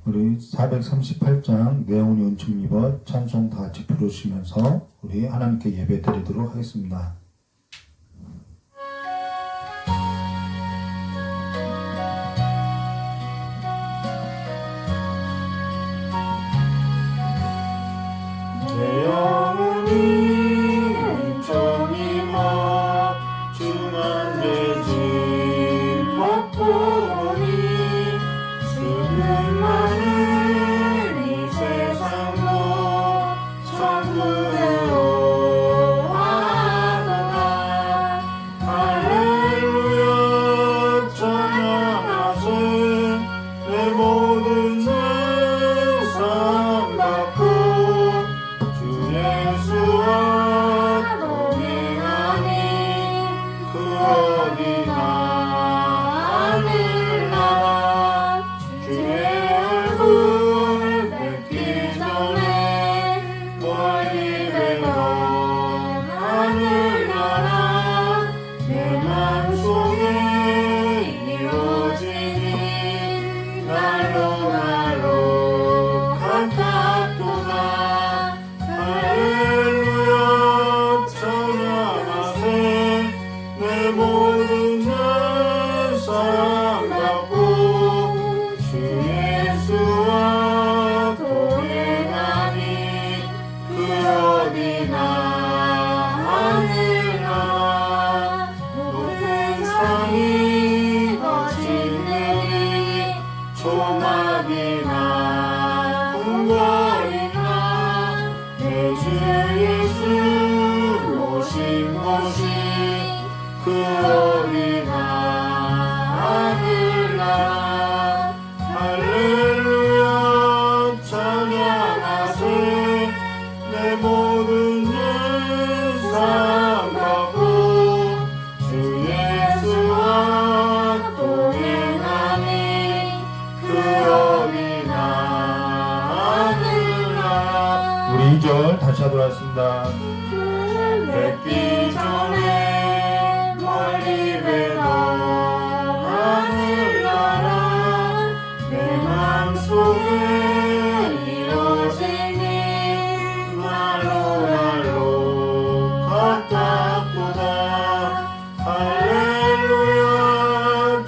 우리 438장 내용이 은총 입어 찬송 다 같이 부르시면서 우리 하나님께 예배 드리도록 하겠습니다. 내 영혼이 은총 입어 주만 내집 받보니 수는 많은 이 세상도 천국으로 하다가 할렐루야 찬양하세 내 모든 죄상 갚고 주 예수와 동행하니 그 어디나 하늘나라 주의 얼굴 뵙기 전에 멀리 되던 하늘나라 내 맘속에 이루어지니 날로 가깝도다 할렐루야 찬양하세 내 모든 죄상 갚고 주 예수와 동행하니 그 어디나 하늘나라 높은 산이 거친 내리 조막이나 궁궐이나 내 주 예수 오신 곳이 그 어디나 하늘나라 할렐루야 찬양하세 내 모든 죄상 갚고 주 예수와 동행하니 그 어디나 하늘나라 우리 2절 다시 하도록 하겠습니다. 뵙기 전에 멀리 되던 하늘나라 내 맘속에 이루어지니 날로 가깝도다 할렐루야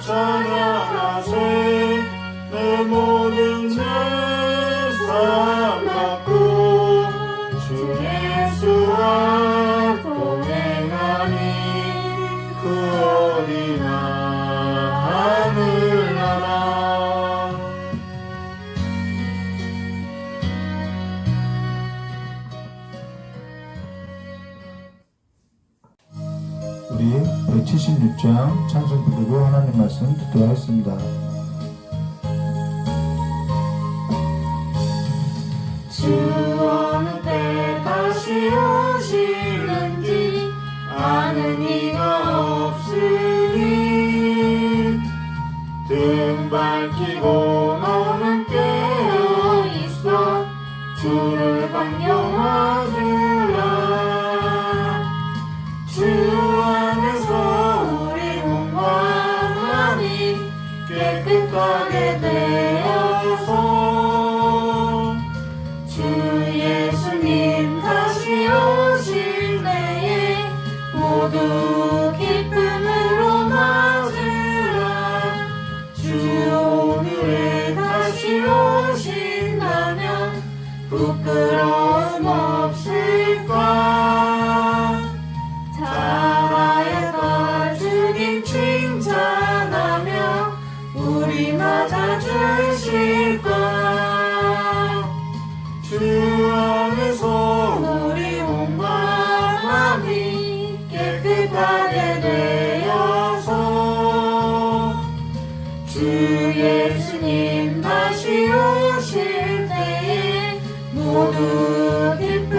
찬양하세 내 모든 죄상 갚고 주 예수와 동행하니 그 어디나 하늘나라 우리 176장 찬송 부르고 하나님 말씀 듣도록 하겠습니다. 주 어느 때 다시 오시는지 아는 이가 없으니 등 밝히고 너는 깨어있어 주를 반경하주라 주 안에서 우리 몸과 마음이 깨끗하게 되어서 주 예수님 다시 오실 때에 모두 기쁨으로 맞으라 주 오늘에 다시 오신다면 부끄러움 없을까 잘하였다 주님 칭찬하며 우리 맞아주실까 주 안에서 우리 몸과 마음이 깨끗하게 되어서 주 예수님 다시 오실 때에 모두 기쁨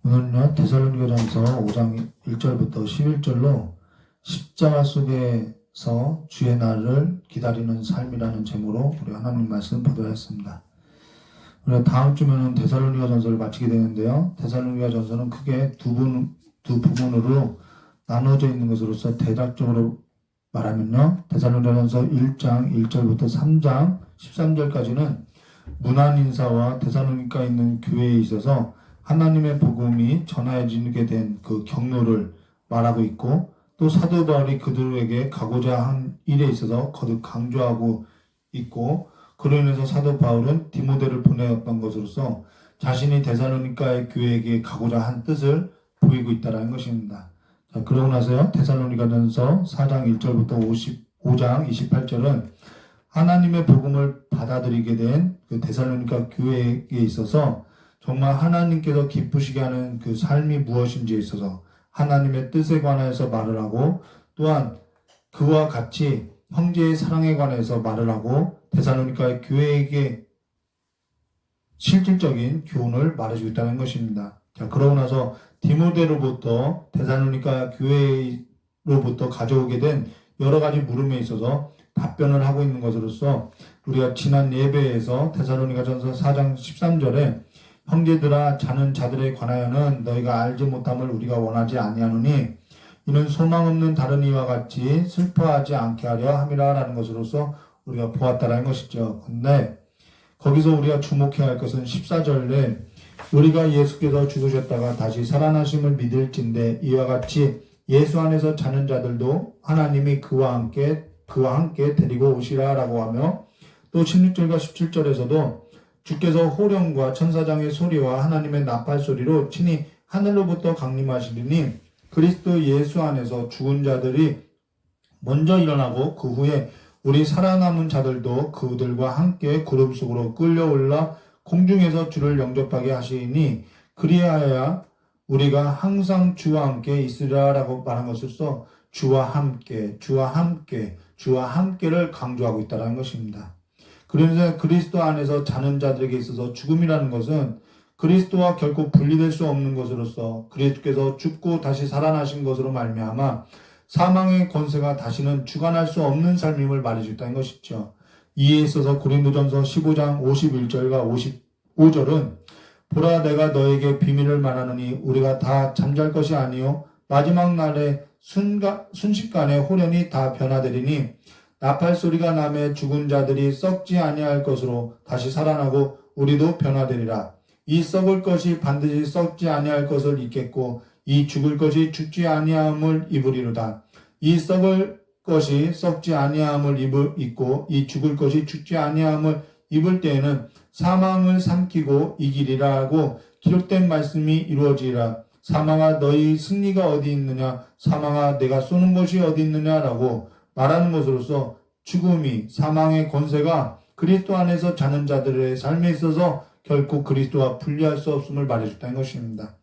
오늘은요 데살로니가전서 5장 1절부터 11절로 십자가 속에서 주의 날을 기다리는 삶이라는 제목으로 우리 하나님 말씀 보도했습니다. 우리가 다음 주면은 데살로니가전서를 마치게 되는데요. 데살로니가전서는 크게 두 부분으로 나눠져 있는 것으로서 대략적으로 말하면요. 데살로니가전서 1장 1절부터 3장 13절까지는 문안 인사와 데살로니가에 있는 교회에 있어서 하나님의 복음이 전하여지게 된 그 경로를 말하고 있고, 또 사도 바울이 그들에게 가고자 한 일에 있어서 거듭 강조하고 있고, 그로 인해서 사도 바울은 디모데를 보내었던 것으로서 자신이 데살로니가의 교회에게 가고자 한 뜻을 보이고 있다는 것입니다. 자, 그러고 나서요 데살로니가전서 4장 1절부터 5장 28절은 하나님의 복음을 받아들이게 된 그 데살로니가 교회에 있어서 정말 하나님께서 기쁘시게 하는 그 삶이 무엇인지에 있어서 하나님의 뜻에 관해서 말을 하고, 또한 그와 같이 형제의 사랑에 관해서 말을 하고 데살로니가의 교회에게 실질적인 교훈을 말해주고 있다는 것입니다. 자, 그러고 나서 디모데로부터 데살로니가 교회로부터 가져오게 된 여러 가지 물음에 있어서 답변을 하고 있는 것으로서 우리가 지난 예배에서 데살로니가전서 4장 13절에 형제들아 자는 자들에 관하여는 너희가 알지 못함을 우리가 원하지 아니하노니 이는 소망 없는 다른 이와 같이 슬퍼하지 않게 하려 함이라 라는 것으로서 우리가 보았다라는 것이죠. 근데 거기서 우리가 주목해야 할 것은 14절에 우리가 예수께서 죽으셨다가 다시 살아나심을 믿을진대 이와 같이 예수 안에서 자는 자들도 하나님이 그와 함께 데리고 오시라 라고 하며, 또 16절과 17절에서도 주께서 호령과 천사장의 소리와 하나님의 나팔 소리로 친히 하늘로부터 강림하시리니 그리스도 예수 안에서 죽은 자들이 먼저 일어나고 그 후에 우리 살아남은 자들도 그들과 함께 구름 속으로 끌려올라 공중에서 주를 영접하게 하시니 그리하여야 우리가 항상 주와 함께 있으리라 라고 말한 것으로서 주와 함께를 강조하고 있다는 것입니다. 그러면서 그리스도 안에서 자는 자들에게 있어서 죽음이라는 것은 그리스도와 결코 분리될 수 없는 것으로서 그리스도께서 죽고 다시 살아나신 것으로 말미암아 사망의 권세가 다시는 주관할 수 없는 삶임을 말해주었다는 것이죠. 이에 있어서 고린도전서 15장 51절과 55절은 보라 내가 너에게 비밀을 말하노니 우리가 다 잠잘 것이 아니요 마지막 날에 순식간에 호련히 다 변화되리니 나팔 소리가 나매 죽은 자들이 썩지 아니할 것으로 다시 살아나고 우리도 변화되리라. 이 썩을 것이 반드시 썩지 아니할 것을 입겠고 이 죽을 것이 죽지 아니함을 입으리로다. 이 썩을 것이 썩지 아니함을 입고 이 죽을 것이 죽지 아니함을 입을 때에는 사망을 삼키고 이기리라고 기록된 말씀이 이루어지리라. 사망아 너희 승리가 어디 있느냐, 사망아 내가 쏘는 것이 어디 있느냐라고 말하는 것으로서 죽음이, 사망의 권세가 그리스도 안에서 자는 자들의 삶에 있어서 결코 그리스도와 분리할 수 없음을 말해줬다는 것입니다.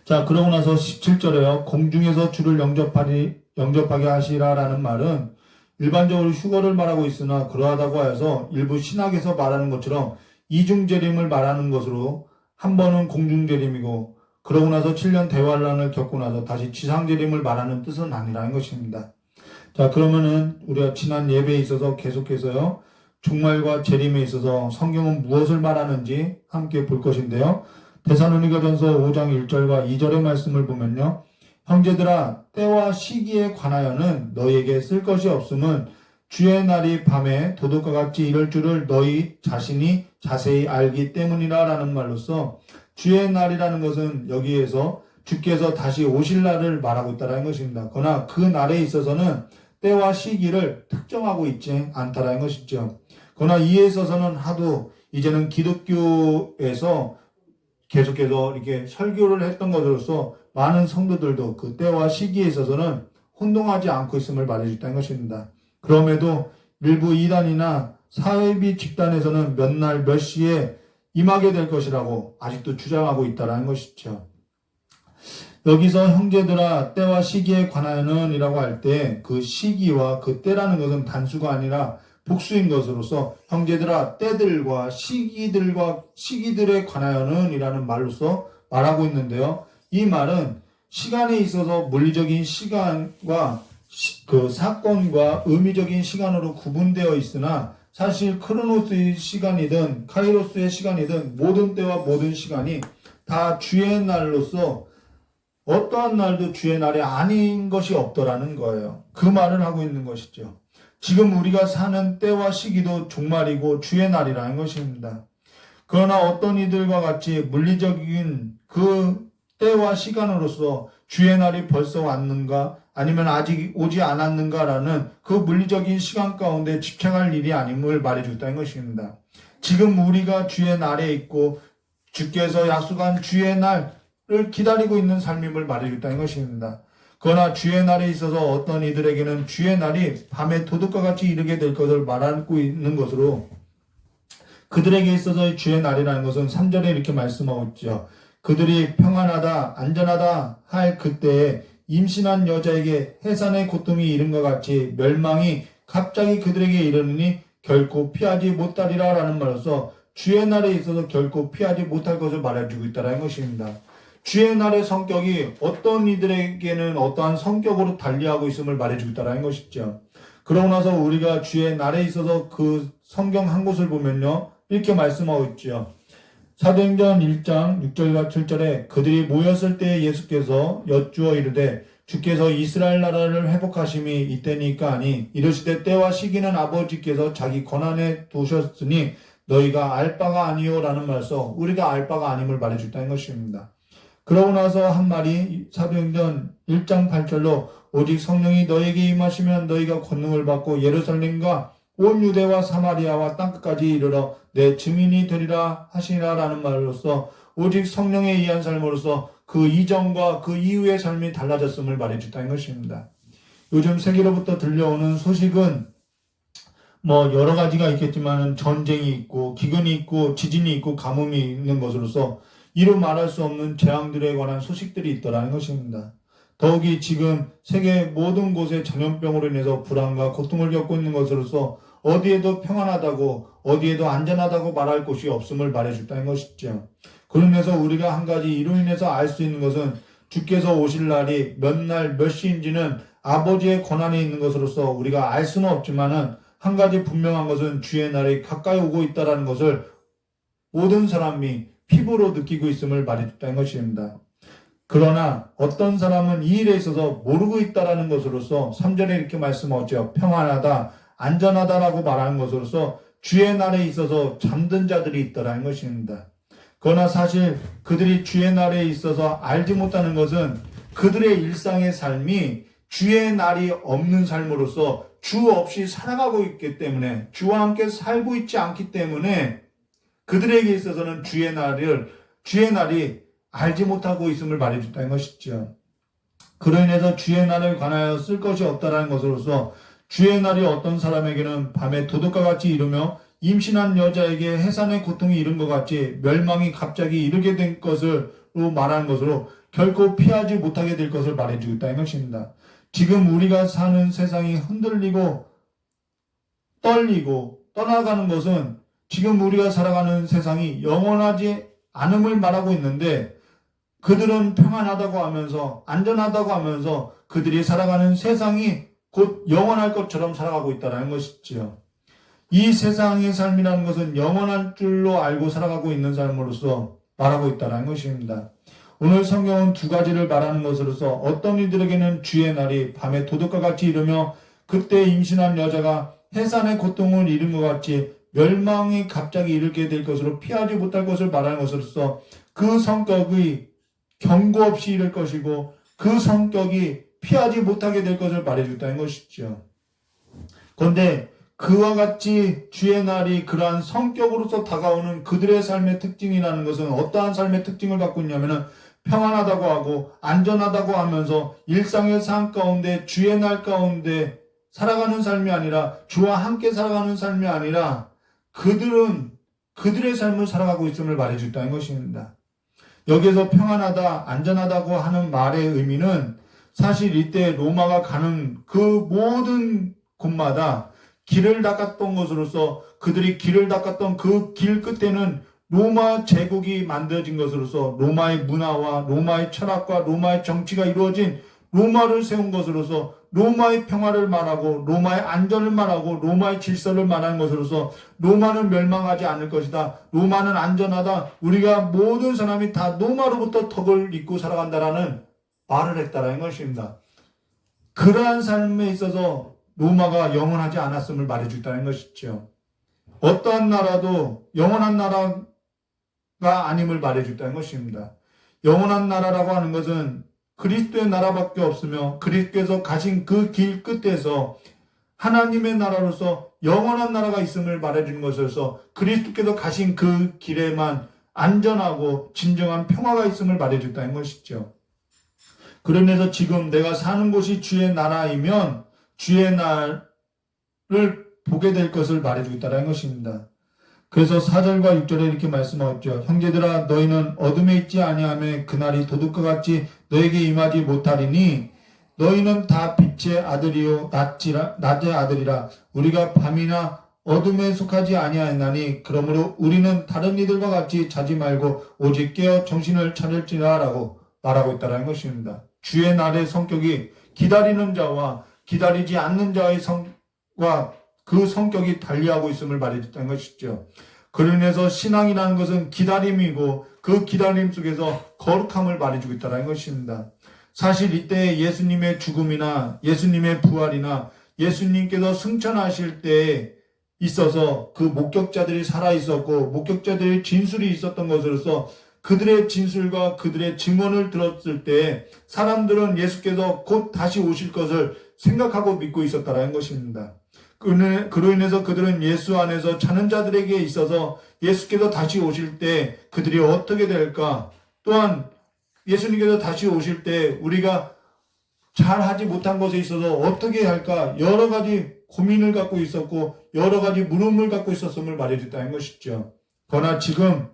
자, 그러고 나서 17절에요. 공중에서 주를 영접하게 하시라라는 말은 일반적으로 휴거를 말하고 있으나 그러하다고 하여서 일부 신학에서 말하는 것처럼 이중재림을 말하는 것으로 한 번은 공중재림이고 그러고 나서 7년 대환란을 겪고 나서 다시 지상재림을 말하는 뜻은 아니라는 것입니다. 자, 그러면은 우리가 지난 예배에 있어서 계속해서요 종말과 재림에 있어서 성경은 무엇을 말하는지 함께 볼 것인데요. 데살로니가전서 5장 1절과 2절의 말씀을 보면요. 형제들아 때와 시기에 관하여는 너희에게 쓸 것이 없음은 주의 날이 밤에 도둑과 같이 이럴 줄을 너희 자신이 자세히 알기 때문이라 라는 말로써 주의 날이라는 것은 여기에서 주께서 다시 오실 날을 말하고 있다는 것입니다. 그러나 그 날에 있어서는 때와 시기를 특정하고 있지 않다라는 것이죠. 그러나 이에 있어서는 하도 이제는 기독교에서 계속해서 이렇게 설교를 했던 것으로서 많은 성도들도 그 때와 시기에 있어서는 혼동하지 않고 있음을 말해줬다는 것입니다. 그럼에도 일부 이단이나 사회비 집단에서는 몇 날 몇 시에 임하게 될 것이라고 아직도 주장하고 있다는 것이죠. 여기서 형제들아 때와 시기에 관하여는 이라고 할 때 그 시기와 그 때라는 것은 단수가 아니라 복수인 것으로서 형제들아 때들과 시기들에 관하여는 이라는 말로서 말하고 있는데요. 이 말은 시간에 있어서 물리적인 시간과 그 사건과 의미적인 시간으로 구분되어 있으나 사실 크로노스의 시간이든 카이로스의 시간이든 모든 때와 모든 시간이 다 주의 날로서 어떠한 날도 주의 날이 아닌 것이 없더라는 거예요. 그 말을 하고 있는 것이죠. 지금 우리가 사는 때와 시기도 종말이고 주의 날이라는 것입니다. 그러나 어떤 이들과 같이 물리적인 그 때와 시간으로서 주의 날이 벌써 왔는가 아니면 아직 오지 않았는가라는 그 물리적인 시간 가운데 집착할 일이 아님을 말해주겠다는 것입니다. 지금 우리가 주의 날에 있고 주께서 약속한 주의 날을 기다리고 있는 삶임을 말해주겠다는 것입니다. 그러나 주의 날에 있어서 어떤 이들에게는 주의 날이 밤에 도둑과 같이 이르게 될 것을 말하고 있는 것으로 그들에게 있어서 주의 날이라는 것은 3절에 이렇게 말씀하고 있죠. 그들이 평안하다 안전하다 할 그때에 임신한 여자에게 해산의 고통이 이른 것 같이 멸망이 갑자기 그들에게 이르느니 결코 피하지 못하리라 라는 말로서 주의 날에 있어서 결코 피하지 못할 것을 말해주고 있다는 것입니다. 주의 날의 성격이 어떤 이들에게는 어떠한 성격으로 달리하고 있음을 말해주고 있다는 것이죠. 그러고 나서 우리가 주의 날에 있어서 그 성경 한 곳을 보면요. 이렇게 말씀하고 있죠. 사도행전 1장 6절과 7절에 그들이 모였을 때 예수께서 여쭈어 이르되 주께서 이스라엘 나라를 회복하심이 이때니까 하니 이르시되 때와 시기는 아버지께서 자기 권한에 두셨으니 너희가 알 바가 아니요라는 말서 우리가 알 바가 아님을 말해줬다는 것입니다. 그러고 나서 한 말이 사도행전 1장 8절로 오직 성령이 너에게 임하시면 너희가 권능을 받고 예루살렘과 온 유대와 사마리아와 땅끝까지 이르러 내 증인이 되리라 하시니라라는 말로서 오직 성령에 의한 삶으로서 그 이전과 그 이후의 삶이 달라졌음을 말해줬다는 것입니다. 요즘 세계로부터 들려오는 소식은 여러 가지가 있겠지만 전쟁이 있고 기근이 있고 지진이 있고 가뭄이 있는 것으로서 이루 말할 수 없는 재앙들에 관한 소식들이 있더라는 것입니다. 더욱이 지금 세계 모든 곳에 전염병으로 인해서 불안과 고통을 겪고 있는 것으로서 어디에도 평안하다고 어디에도 안전하다고 말할 곳이 없음을 말해줬다는 것이죠. 그러면서 우리가 한 가지 이로 인해서 알 수 있는 것은 주께서 오실 날이 몇 날 몇 시인지는 아버지의 권한에 있는 것으로서 우리가 알 수는 없지만은 한 가지 분명한 것은 주의 날이 가까이 오고 있다는 것을 모든 사람이 피부로 느끼고 있음을 말해줬다는 것입니다. 그러나 어떤 사람은 이 일에 있어서 모르고 있다는 것으로서 3절에 이렇게 말씀하죠. 평안하다, 안전하다라고 말하는 것으로서 주의 날에 있어서 잠든 자들이 있다는 것입니다. 그러나 사실 그들이 주의 날에 있어서 알지 못하는 것은 그들의 일상의 삶이 주의 날이 없는 삶으로서 주 없이 살아가고 있기 때문에 주와 함께 살고 있지 않기 때문에 그들에게 있어서는 주의 날이 알지 못하고 있음을 말해줬다는 것이죠. 그로 인해서 주의 날을 관하여 쓸 것이 없다는 것으로서 주의 날이 어떤 사람에게는 밤에 도둑과 같이 이르며 임신한 여자에게 해산의 고통이 이른 것 같이 멸망이 갑자기 이르게 된 것으로 말하는 것으로 결코 피하지 못하게 될 것을 말해주고 있다는 것입니다. 지금 우리가 사는 세상이 흔들리고 떨리고 떠나가는 것은 지금 우리가 살아가는 세상이 영원하지 않음을 말하고 있는데 그들은 평안하다고 하면서 안전하다고 하면서 그들이 살아가는 세상이 곧 영원할 것처럼 살아가고 있다는 것이지요. 이 세상의 삶이라는 것은 영원한 줄로 알고 살아가고 있는 삶으로서 말하고 있다는 것입니다. 오늘 성경은 두 가지를 말하는 것으로서 어떤 이들에게는 주의 날이 밤에 도둑과 같이 이르며 그때 임신한 여자가 해산의 고통을 잃은 것 같이 멸망이 갑자기 이르게 될 것으로 피하지 못할 것을 말하는 것으로서 그 성격이 경고 없이 이를 것이고 그 성격이 피하지 못하게 될 것을 말해줬다는 것이죠. 그런데 그와 같이 주의 날이 그러한 성격으로서 다가오는 그들의 삶의 특징이라는 것은 어떠한 삶의 특징을 갖고 있냐면은 평안하다고 하고 안전하다고 하면서 일상의 삶 가운데 주의 날 가운데 살아가는 삶이 아니라 주와 함께 살아가는 삶이 아니라 그들은 그들의 삶을 살아가고 있음을 말해줬다는 것입니다. 여기에서 평안하다, 안전하다고 하는 말의 의미는 사실 이때 로마가 가는 그 모든 곳마다 길을 닦았던 것으로서 그들이 길을 닦았던 그 길 끝에는 로마 제국이 만들어진 것으로서 로마의 문화와 로마의 철학과 로마의 정치가 이루어진 로마를 세운 것으로서 로마의 평화를 말하고 로마의 안전을 말하고 로마의 질서를 말하는 것으로서 로마는 멸망하지 않을 것이다. 로마는 안전하다. 우리가 모든 사람이 다 로마로부터 덕을 잇고 살아간다라는 말을 했다라는 것입니다. 그러한 삶에 있어서 로마가 영원하지 않았음을 말해주겠다는 것이죠. 어떠한 나라도 영원한 나라가 아님을 말해주겠다는 것입니다. 영원한 나라라고 하는 것은 그리스도의 나라밖에 없으며 그리스도께서 가신 그 길 끝에서 하나님의 나라로서 영원한 나라가 있음을 말해주는 것으로서 그리스도께서 가신 그 길에만 안전하고 진정한 평화가 있음을 말해줬다는 것이죠. 그러면서 지금 내가 사는 곳이 주의 나라이면 주의 날을 보게 될 것을 말해주겠다는 것입니다. 그래서 4절과 6절에 이렇게 말씀하셨죠. 형제들아 너희는 어둠에 있지 아니하며 그날이 도둑과 같이 너에게 임하지 못하리니 너희는 다 빛의 아들이요 낮의 아들이라. 우리가 밤이나 어둠에 속하지 아니하였나니 그러므로 우리는 다른 이들과 같이 자지 말고 오직 깨어 정신을 차릴지라라고 말하고 있다는 것입니다. 주의 날의 성격이 기다리는 자와 기다리지 않는 자의 성과 그 성격이 달리하고 있음을 말해줬다는 것이죠. 그로 인해서 신앙이라는 것은 기다림이고 그 기다림 속에서 거룩함을 말해주고 있다는 것입니다. 사실 이때 예수님의 죽음이나 예수님의 부활이나 예수님께서 승천하실 때에 있어서 그 목격자들이 살아있었고 목격자들의 진술이 있었던 것으로서 그들의 진술과 그들의 증언을 들었을 때 사람들은 예수께서 곧 다시 오실 것을 생각하고 믿고 있었다는 것입니다. 그로 인해서 그들은 예수 안에서 자는 자들에게 있어서 예수께서 다시 오실 때 그들이 어떻게 될까? 또한 예수님께서 다시 오실 때 우리가 잘하지 못한 것에 있어서 어떻게 할까? 여러 가지 고민을 갖고 있었고 여러 가지 물음을 갖고 있었음을 말해줬다는 것이죠. 그러나 지금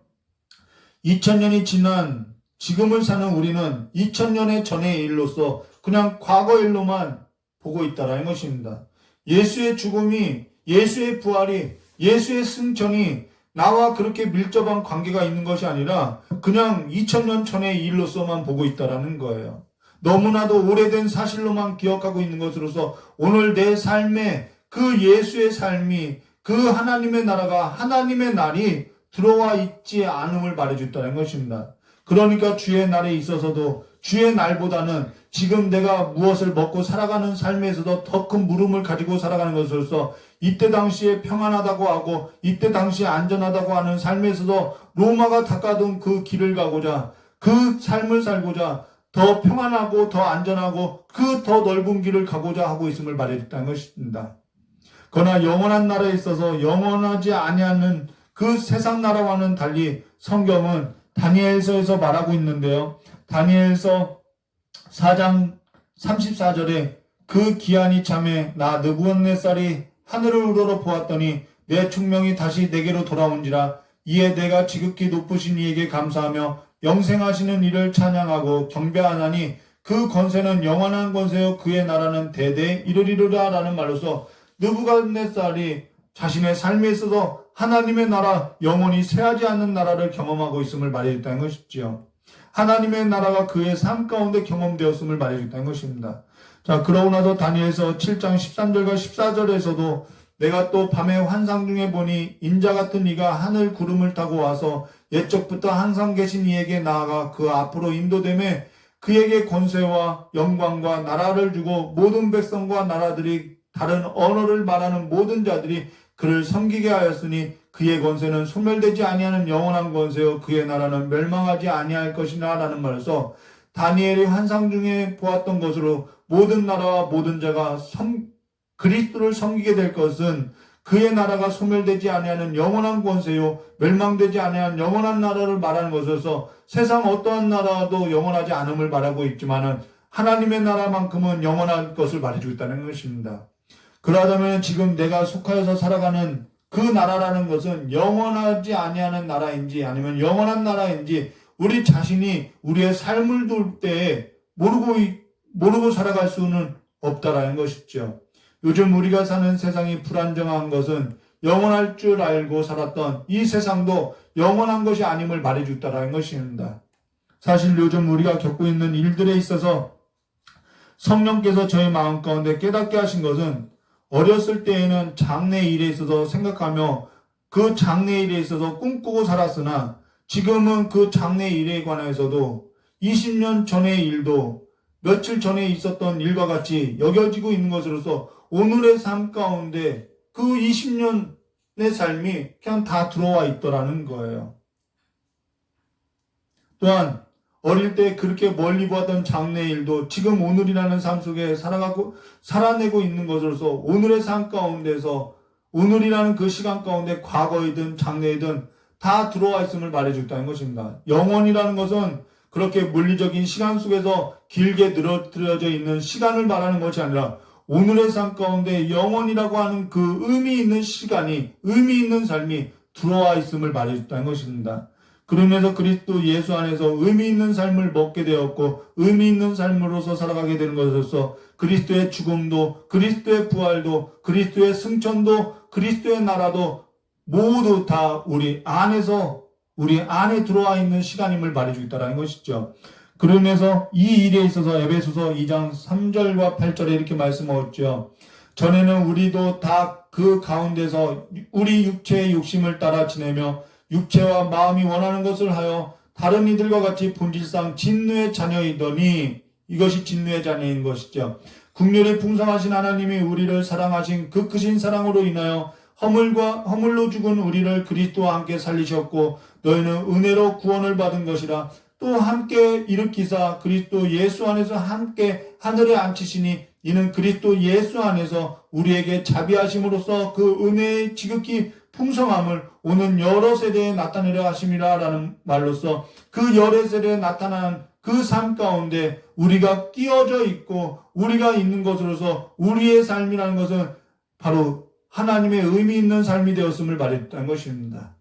2000년이 지난 지금을 사는 우리는 2000년의 전의 일로서 그냥 과거 일로만 보고 있다는 것입니다. 예수의 죽음이, 예수의 부활이, 예수의 승천이 나와 그렇게 밀접한 관계가 있는 것이 아니라 그냥 2000년 전의 일로서만 보고 있다라는 거예요. 너무나도 오래된 사실로만 기억하고 있는 것으로서 오늘 내 삶에 그 예수의 삶이 그 하나님의 나라가 하나님의 날이 들어와 있지 않음을 말해줬다는 것입니다. 그러니까 주의 날에 있어서도 주의 날보다는 지금 내가 무엇을 먹고 살아가는 삶에서도 더 큰 물음을 가지고 살아가는 것으로서 이때 당시에 평안하다고 하고 이때 당시에 안전하다고 하는 삶에서도 로마가 닦아둔 그 길을 가고자 그 삶을 살고자 더 평안하고 더 안전하고 그 더 넓은 길을 가고자 하고 있음을 말해줬다는 것입니다. 그러나 영원한 나라에 있어서 영원하지 아니하는 그 세상 나라와는 달리 성경은 다니엘서에서 말하고 있는데요. 다니엘서 4장 34절에 그 기한이 참에 나 느부갓네살이 하늘을 우러러 보았더니 내 충명이 다시 내게로 돌아온지라. 이에 내가 지극히 높으신 이에게 감사하며 영생하시는 이를 찬양하고 경배하나니 그 권세는 영원한 권세요 그의 나라는 대대에 이르리라 라는 말로서 느부갓네살이 자신의 삶에 있어서 하나님의 나라, 영원히 쇠하지 않는 나라를 경험하고 있음을 말해줬다는 것이지요. 하나님의 나라가 그의 삶 가운데 경험되었음을 말해줬다는 것입니다. 자, 그러고 나서 다니엘서 7장 13절과 14절에서도 내가 또 밤에 환상 중에 보니 인자 같은 이가 하늘 구름을 타고 와서 옛적부터 항상 계신 이에게 나아가 그 앞으로 인도되매 그에게 권세와 영광과 나라를 주고 모든 백성과 나라들이 다른 언어를 말하는 모든 자들이 그를 섬기게 하였으니 그의 권세는 소멸되지 아니하는 영원한 권세요 그의 나라는 멸망하지 아니할 것이나 라는 말에서 다니엘이 환상 중에 보았던 것으로 모든 나라와 모든 자가 그리스도를 섬기게 될 것은 그의 나라가 소멸되지 아니하는 영원한 권세요 멸망되지 아니하는 영원한 나라를 말하는 것에서 세상 어떠한 나라도 영원하지 않음을 말하고 있지만은 하나님의 나라만큼은 영원한 것을 말해주고 있다는 것입니다. 그러하다면 지금 내가 속하여서 살아가는 그 나라라는 것은 영원하지 아니하는 나라인지 아니면 영원한 나라인지 우리 자신이 우리의 삶을 돌 때에 모르고 살아갈 수는 없다라는 것이죠. 요즘 우리가 사는 세상이 불안정한 것은 영원할 줄 알고 살았던 이 세상도 영원한 것이 아님을 말해주다라는 것입니다. 사실 요즘 우리가 겪고 있는 일들에 있어서 성령께서 저의 마음 가운데 깨닫게 하신 것은 어렸을 때에는 장래 일에 있어서 생각하며 그 장래 일에 있어서 꿈꾸고 살았으나 지금은 그 장래 일에 관해서도 20년 전의 일도 며칠 전에 있었던 일과 같이 여겨지고 있는 것으로서 오늘의 삶 가운데 그 20년의 삶이 그냥 다 들어와 있더라는 거예요. 또한 어릴 때 그렇게 멀리 보았던 장래 일도 지금 오늘이라는 삶 속에 살아내고 있는 것으로서 오늘의 삶 가운데서 오늘이라는 그 시간 가운데 과거이든 장래이든 다 들어와 있음을 말해줬다는 것입니다. 영원이라는 것은 그렇게 물리적인 시간 속에서 길게 늘어뜨려져 있는 시간을 말하는 것이 아니라 오늘의 삶 가운데 영원이라고 하는 그 의미 있는 시간이, 의미 있는 삶이 들어와 있음을 말해줬다는 것입니다. 그러면서 그리스도 예수 안에서 의미 있는 삶을 먹게 되었고 의미 있는 삶으로서 살아가게 되는 것으로서 그리스도의 죽음도, 그리스도의 부활도, 그리스도의 승천도, 그리스도의 나라도 모두 다 우리 안에 들어와 있는 시간임을 말해주겠다라는 것이죠. 그러면서 이 일에 있어서 에베소서 2장 3절과 8절에 이렇게 말씀하셨죠. 전에는 우리도 다 그 가운데서 우리 육체의 욕심을 따라 지내며 육체와 마음이 원하는 것을 하여 다른 이들과 같이 본질상 진노의 자녀이더니, 이것이 진노의 자녀인 것이죠. 국률이 풍성하신 하나님이 우리를 사랑하신 그 크신 사랑으로 인하여 허물로 죽은 우리를 그리스도와 함께 살리셨고 너희는 은혜로 구원을 받은 것이라. 또 함께 일으키사 그리스도 예수 안에서 함께 하늘에 앉히시니 이는 그리스도 예수 안에서 우리에게 자비하심으로써 그 은혜의 지극히 풍성함을 오는 여러 세대에 나타내려 하심이라 라는 말로써 그 여러 세대에 나타난 그 삶 가운데 우리가 끼어져 있고 우리가 있는 것으로서 우리의 삶이라는 것은 바로 하나님의 의미 있는 삶이 되었음을 말했다는 것입니다.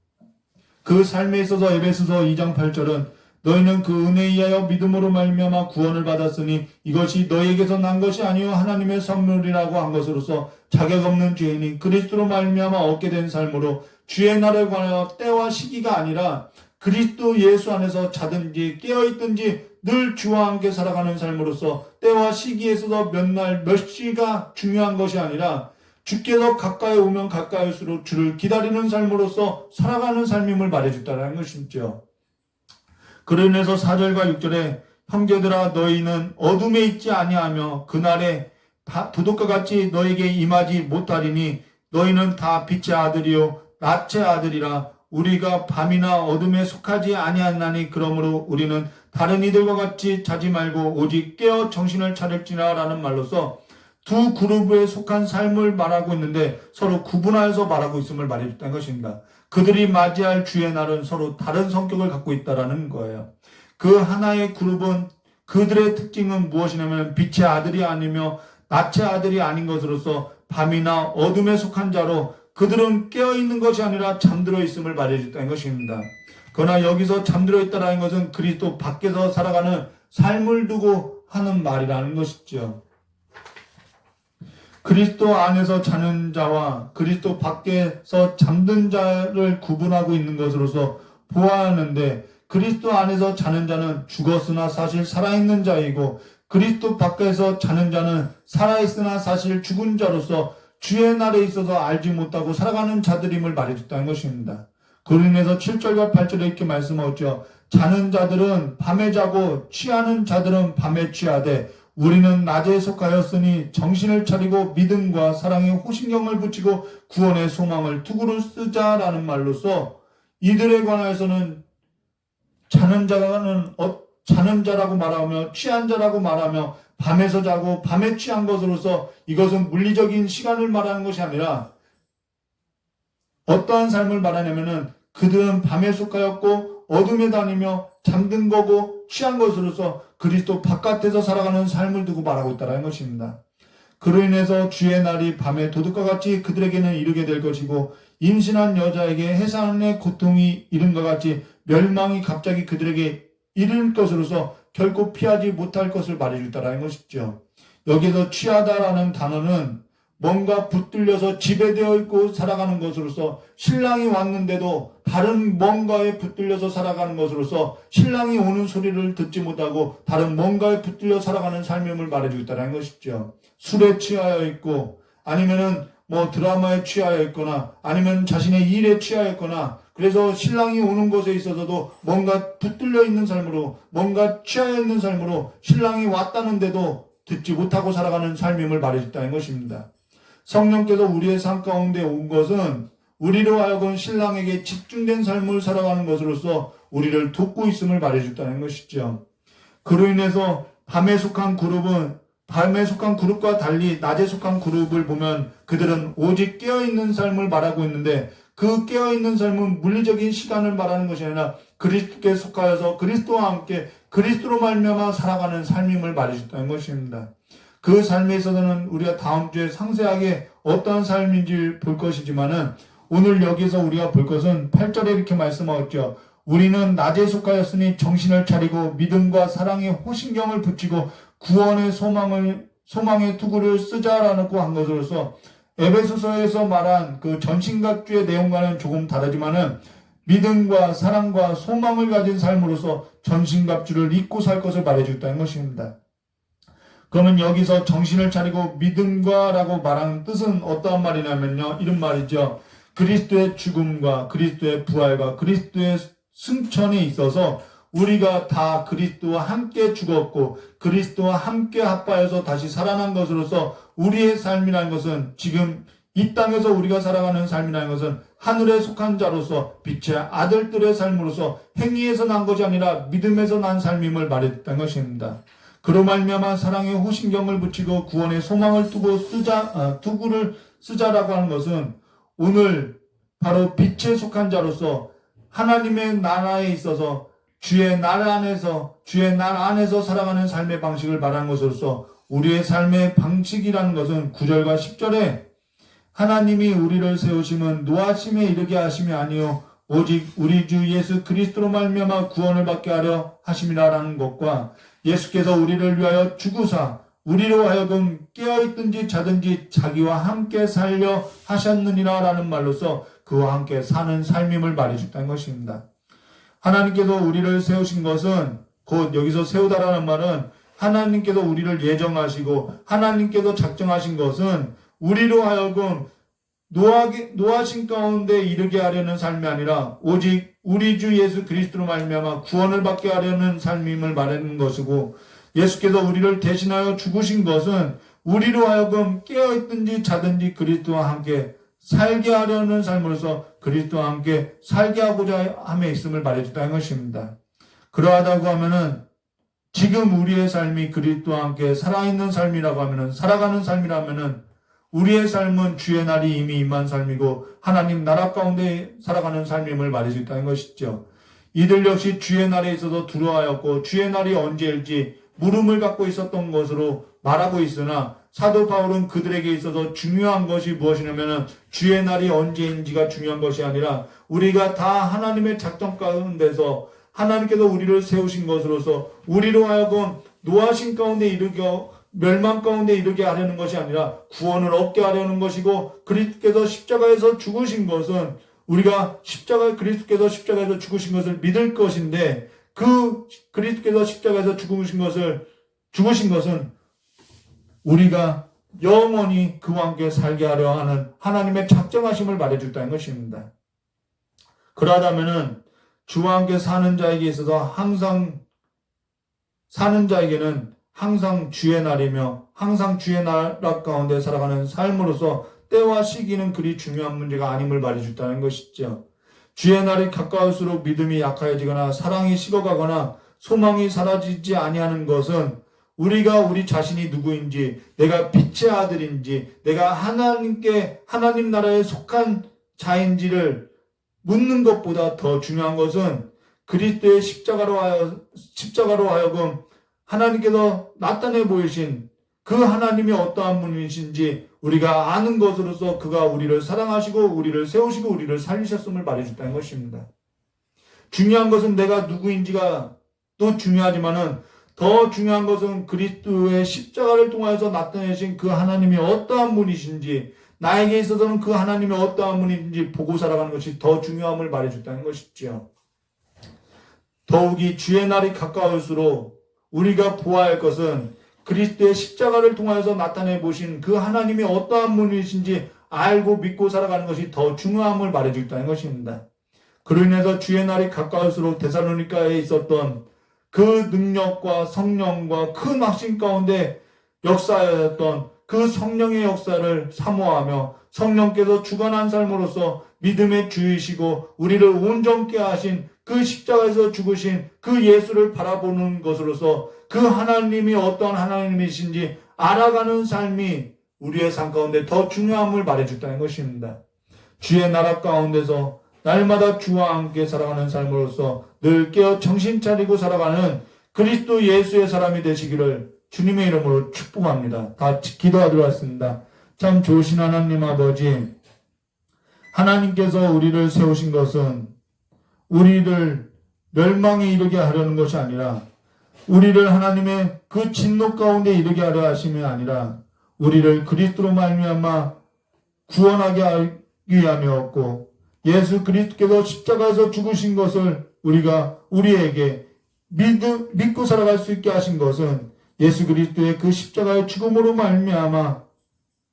그 삶에 있어서 에베소서 2장 8절은 너희는 그 은혜에 의하여 믿음으로 말미암아 구원을 받았으니 이것이 너희에게서 난 것이 아니요 하나님의 선물이라고 한 것으로서 자격 없는 죄인이 그리스도로 말미암아 얻게 된 삶으로 주의 날에 관하여 때와 시기가 아니라 그리스도 예수 안에서 자든지 깨어있든지 늘 주와 함께 살아가는 삶으로서 때와 시기에 있어서 몇 날 몇 시가 중요한 것이 아니라 주께서 가까이 오면 가까이 올수록 주를 기다리는 삶으로서 살아가는 삶임을 말해줬다는 것이죠. 그러면서 4절과 6절에 형제들아 너희는 어둠에 있지 아니하며 그날에 부독과 같이 너에게 임하지 못하리니 너희는 다 빛의 아들이요 낮의 아들이라. 우리가 밤이나 어둠에 속하지 아니하나니 그러므로 우리는 다른 이들과 같이 자지 말고 오직 깨어 정신을 차릴지나 라는 말로서 두 그룹에 속한 삶을 말하고 있는데 서로 구분하여서 말하고 있음을 말해줬다는 것입니다. 그들이 맞이할 주의 날은 서로 다른 성격을 갖고 있다라는 거예요. 그 하나의 그룹은 그들의 특징은 무엇이냐면 빛의 아들이 아니며 낮의 아들이 아닌 것으로서 밤이나 어둠에 속한 자로 그들은 깨어있는 것이 아니라 잠들어 있음을 말해줬다는 것입니다. 그러나 여기서 잠들어 있다는 것은 그리스도 밖에서 살아가는 삶을 두고 하는 말이라는 것이죠. 그리스도 안에서 자는 자와 그리스도 밖에서 잠든 자를 구분하고 있는 것으로서 보아하는데 그리스도 안에서 자는 자는 죽었으나 사실 살아있는 자이고 그리스도 밖에서 자는 자는 살아있으나 사실 죽은 자로서 주의 날에 있어서 알지 못하고 살아가는 자들임을 말해줬다는 것입니다. 그로 인해서 7절과 8절에 이렇게 말씀하셨죠. 자는 자들은 밤에 자고 취하는 자들은 밤에 취하되 우리는 낮에 속하였으니 정신을 차리고 믿음과 사랑에 호신경을 붙이고 구원의 소망을 투구로 쓰자라는 말로서 이들에 관하여서는 자는 자라고 말하며 취한 자라고 말하며 밤에서 자고 밤에 취한 것으로서 이것은 물리적인 시간을 말하는 것이 아니라 어떠한 삶을 말하냐면은 그들은 밤에 속하였고 어둠에 다니며 잠든 거고 취한 것으로서 그리스도 바깥에서 살아가는 삶을 두고 말하고 있다는 것입니다. 그로 인해서 주의 날이 밤에 도둑과 같이 그들에게는 이르게 될 것이고 임신한 여자에게 해산의 고통이 이른 것 같이 멸망이 갑자기 그들에게 이를 것으로서 결코 피하지 못할 것을 말해주다라는 것이죠. 여기서 취하다라는 단어는 뭔가 붙들려서 지배되어 있고 살아가는 것으로서 신랑이 왔는데도 다른 뭔가에 붙들려서 살아가는 것으로서 신랑이 오는 소리를 듣지 못하고 다른 뭔가에 붙들려 살아가는 삶임을 말해주고 있다는 것이죠. 술에 취하여 있고 아니면은 뭐 드라마에 취하여 있거나 아니면 자신의 일에 취하여 있거나 그래서 신랑이 오는 것에 있어서도 뭔가 붙들려 있는 삶으로 뭔가 취하여 있는 삶으로 신랑이 왔다는데도 듣지 못하고 살아가는 삶임을 말해줬다는 것입니다. 성령께서 우리의 삶 가운데 온 것은 우리로 하여금 신랑에게 집중된 삶을 살아가는 것으로서 우리를 돕고 있음을 말해줬다는 것이죠. 그로 인해서 밤에 속한 그룹과 달리 낮에 속한 그룹을 보면 그들은 오직 깨어있는 삶을 말하고 있는데 그 깨어있는 삶은 물리적인 시간을 말하는 것이 아니라 그리스도께 속하여서 그리스도와 함께 그리스도로 말미암아 살아가는 삶임을 말해줬다는 것입니다. 그 삶에 있어서는 우리가 다음 주에 상세하게 어떠한 삶인지 볼 것이지만은 오늘 여기서 우리가 볼 것은 8절에 이렇게 말씀하였죠. 우리는 낮에 속하였으니 정신을 차리고 믿음과 사랑에 호신경을 붙이고 구원의 소망의 투구를 쓰자라고 한 것으로서 에베소서에서 말한 그 전신갑주의 내용과는 조금 다르지만은 믿음과 사랑과 소망을 가진 삶으로서 전신갑주를 입고 살 것을 말해주겠다는 것입니다. 그러면 여기서 정신을 차리고 믿음과 라고 말하는 뜻은 어떠한 말이냐면요. 이런 말이죠. 그리스도의 죽음과 그리스도의 부활과 그리스도의 승천에 있어서 우리가 다 그리스도와 함께 죽었고 그리스도와 함께 합하여서 다시 살아난 것으로서 우리의 삶이라는 것은 지금 이 땅에서 우리가 살아가는 삶이라는 것은 하늘에 속한 자로서 빛의 아들들의 삶으로서 행위에서 난 것이 아니라 믿음에서 난 삶임을 말했던 것입니다. 그로 말미암아 사랑의 호신경을 붙이고 구원의 소망을 투구를 쓰자라고 하는 것은 오늘 바로 빛에 속한 자로서 하나님의 나라에 있어서 주의 나라 안에서 살아가는 삶의 방식을 말하는 것으로서 우리의 삶의 방식이라는 것은 9절과 10절에 하나님이 우리를 세우심은 노하심에 이르게 하심이 아니요 오직 우리 주 예수 그리스도로 말미암아 구원을 받게 하려 하심이라라는 것과 예수께서 우리를 위하여 죽으사 우리로 하여금 깨어있든지 자든지 자기와 함께 살려 하셨느니라 라는 말로서 그와 함께 사는 삶임을 말해줬다는 것입니다. 하나님께서 우리를 세우신 것은 곧 여기서 세우다라는 말은 하나님께서 우리를 예정하시고 하나님께서 작정하신 것은 우리로 하여금 노하신 가운데 이르게 하려는 삶이 아니라 오직 우리 주 예수 그리스도로 말미암아 구원을 받게 하려는 삶임을 말하는 것이고 예수께서 우리를 대신하여 죽으신 것은 우리로 하여금 깨어있든지 자든지 그리스도와 함께 살게 하려는 삶으로서 그리스도와 함께 살게 하고자 함에 있음을 말해줬다는 것입니다. 그러하다고 하면은 지금 우리의 삶이 그리스도와 함께 살아있는 삶이라고 하면은 살아가는 삶이라면은 우리의 삶은 주의 날이 이미 임한 삶이고 하나님 나라 가운데 살아가는 삶임을 말해주고 있다는 것이죠. 이들 역시 주의 날에 있어서 두려워하였고 주의 날이 언제일지 물음을 갖고 있었던 것으로 말하고 있으나 사도 바울은 그들에게 있어서 중요한 것이 무엇이냐면 주의 날이 언제인지가 중요한 것이 아니라 우리가 다 하나님의 작정 가운데서 하나님께서 우리를 세우신 것으로서 우리로 하여금 노하신 가운데 멸망 가운데 이르게 하려는 것이 아니라 구원을 얻게 하려는 것이고 그리스도께서 십자가에서 죽으신 것은 우리가 그리스도께서 십자가에서 죽으신 것을 믿을 것인데 그 그리스도께서 십자가에서 죽으신 것은 우리가 영원히 그와 함께 살게 하려 하는 하나님의 작정하심을 말해줬다는 것입니다. 그러하다면은 주와 함께 사는 자에게 있어서 자에게는 항상 주의 날이며 항상 주의 나라 가운데 살아가는 삶으로서 때와 시기는 그리 중요한 문제가 아님을 말해줬다는 것이죠. 주의 날이 가까울수록 믿음이 약해지거나 사랑이 식어가거나 소망이 사라지지 아니하는 것은 우리가 우리 자신이 누구인지, 내가 빛의 아들인지, 내가 하나님 나라에 속한 자인지를 묻는 것보다 더 중요한 것은 그리스도의 십자가로 하여금 하나님께서 나타내 보이신 그 하나님이 어떠한 분이신지 우리가 아는 것으로서 그가 우리를 사랑하시고 우리를 세우시고 우리를 살리셨음을 말해줬다는 것입니다. 중요한 것은 내가 누구인지가 또 중요하지만은 더 중요한 것은 그리스도의 십자가를 통하여서 나타내신 그 하나님이 어떠한 분이신지, 나에게 있어서는 그 하나님이 어떠한 분인지 보고 살아가는 것이 더 중요함을 말해줬다는 것이지요. 더욱이 주의 날이 가까울수록 우리가 보아야 할 것은 그리스도의 십자가를 통하여서 나타내 보신 그 하나님이 어떠한 분이신지 알고 믿고 살아가는 것이 더 중요함을 말해줬다는 것입니다. 그로 인해서 주의 날이 가까울수록 데살로니가에 있었던 그 능력과 성령과 큰 확신 가운데 역사하였던 그 성령의 역사를 사모하며 성령께서 주관한 삶으로서 믿음의 주이시고 우리를 온전케 하신 그 십자가에서 죽으신 그 예수를 바라보는 것으로서 그 하나님이 어떠한 하나님이신지 알아가는 삶이 우리의 삶 가운데 더 중요함을 말해줬다는 것입니다. 주의 나라 가운데서 날마다 주와 함께 살아가는 삶으로서 늘 깨어 정신 차리고 살아가는 그리스도 예수의 사람이 되시기를 주님의 이름으로 축복합니다. 다 기도하도록 하겠습니다. 참 좋으신 하나님 아버지, 하나님께서 우리를 세우신 것은 우리를 멸망에 이르게 하려는 것이 아니라 우리를 하나님의 그 진노 가운데 이르게 하려 하심이 아니라 우리를 그리스도로 말미암아 구원하게 하기 위함이었고 예수 그리스도께서 십자가에서 죽으신 것을 우리가 우리에게 믿고 살아갈 수 있게 하신 것은 예수 그리스도의 그 십자가의 죽음으로 말미암아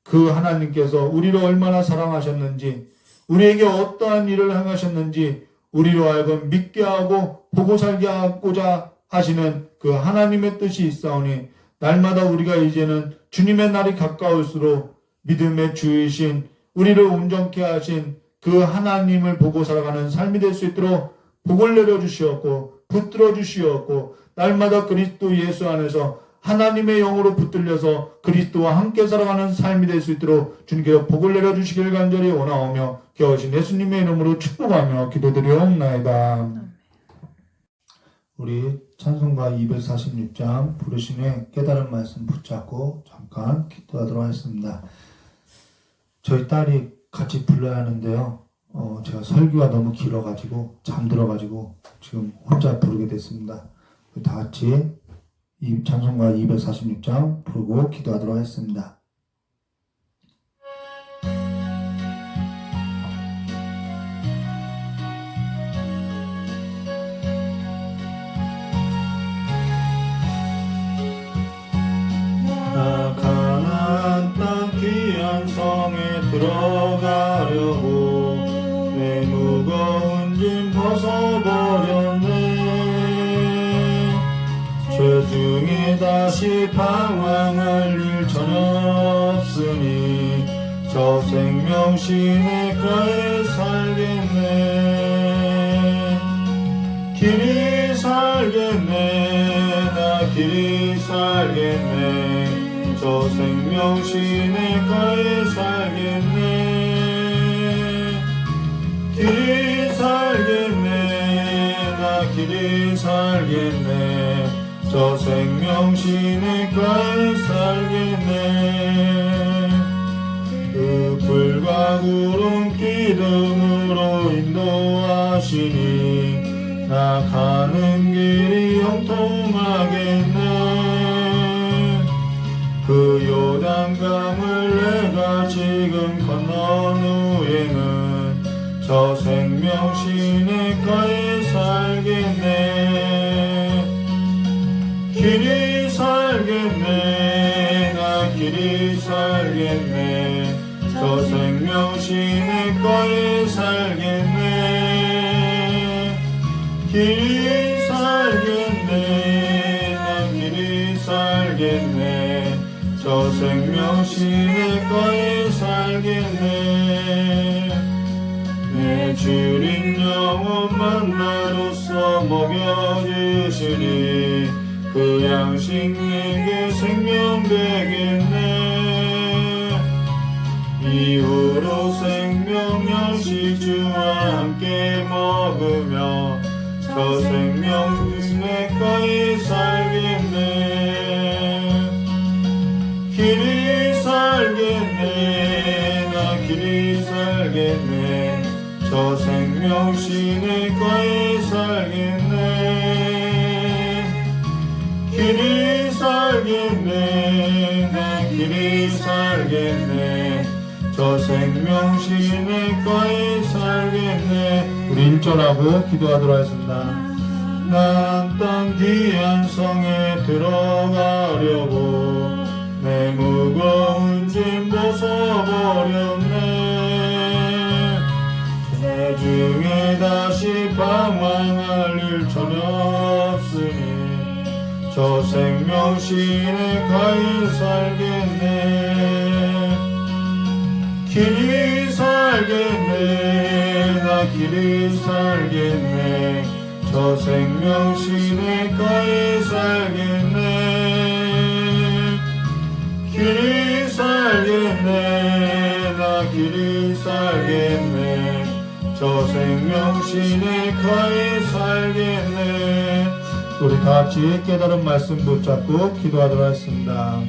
그 하나님께서 우리를 얼마나 사랑하셨는지 우리에게 어떠한 일을 행하셨는지 우리로 하여금 믿게 하고 보고 살게 하고자 하시는 그 하나님의 뜻이 있사오니 날마다 우리가 이제는 주님의 날이 가까울수록 믿음의 주이신 우리를 온전케 하신 그 하나님을 보고 살아가는 삶이 될 수 있도록 복을 내려주시었고 붙들어 주시었고 날마다 그리스도 예수 안에서 하나님의 영으로 붙들려서 그리스도와 함께 살아가는 삶이 될 수 있도록 주님께서 복을 내려주시길 간절히 원하오며 겨우신 예수님의 이름으로 축복하며 기도드리옵나이다. 우리 찬송가 246장 부르심의 깨달은 말씀 붙잡고 잠깐 기도하도록 하겠습니다. 저희 딸이 같이 불러야 하는데요. 제가 설교가 너무 길어가지고 잠들어가지고 지금 혼자 부르게 됐습니다. 다 같이 이 찬송가 246장 부르고 기도하도록 하겠습니다. 나 가나안 땅 귀한 성에 들어가려고 내 무거운 짐 벗어버렸네. 죄 중에 다시 방황할 일 전혀 없으니 저 생명 시내가에 살겠네. 길이 살겠네. 나 길이 살겠네. 저 생명 시내가에 살겠네. 길이 살겠네. 나 길이 살겠네. 저 생명 시내가에 살겠네. 그 불과 구름 기름으로 인도하시니 나 가는 길이 형통하겠네. 그 요단강을 내가 지금 건넌 후에는 저 생명 시내가에 살겠네. 길이 살겠네. 나 길이 살겠네. 저 생명 시내가에 살겠네. 길이 살겠네. 나 길이 살겠네. 저 생명 시내가에 살겠네. 내 주린 영혼만 나로서 먹여주시니 그 양식 내게 생명 되겠네. 이후로 생명 양식 주와 함께 먹으며 저 생명 내가에 살겠네. 길이 살겠네. 나 길이 살겠네. 저 생명 시내가에 살겠네. 길이 살겠네 나 길이 살겠네 저 생명신의 가에 살겠네. 우리 1절하고 기도하도록 하겠습니다. 난 땅 귀한 성에 들어가려고 내 무거운 짐 벗어버렸네. 나중에 다시 방황할 일 전혀 없으니 저 생명신의 가에 살겠네. 길이 살겠네 나 길이 살겠네 저 생명신의 가에 살겠네. 길이 살겠네 나 길이 살겠네 저 생명신의 가에 살겠네. 우리 다같이 깨달은 말씀 붙잡고 기도하도록 하겠습니다.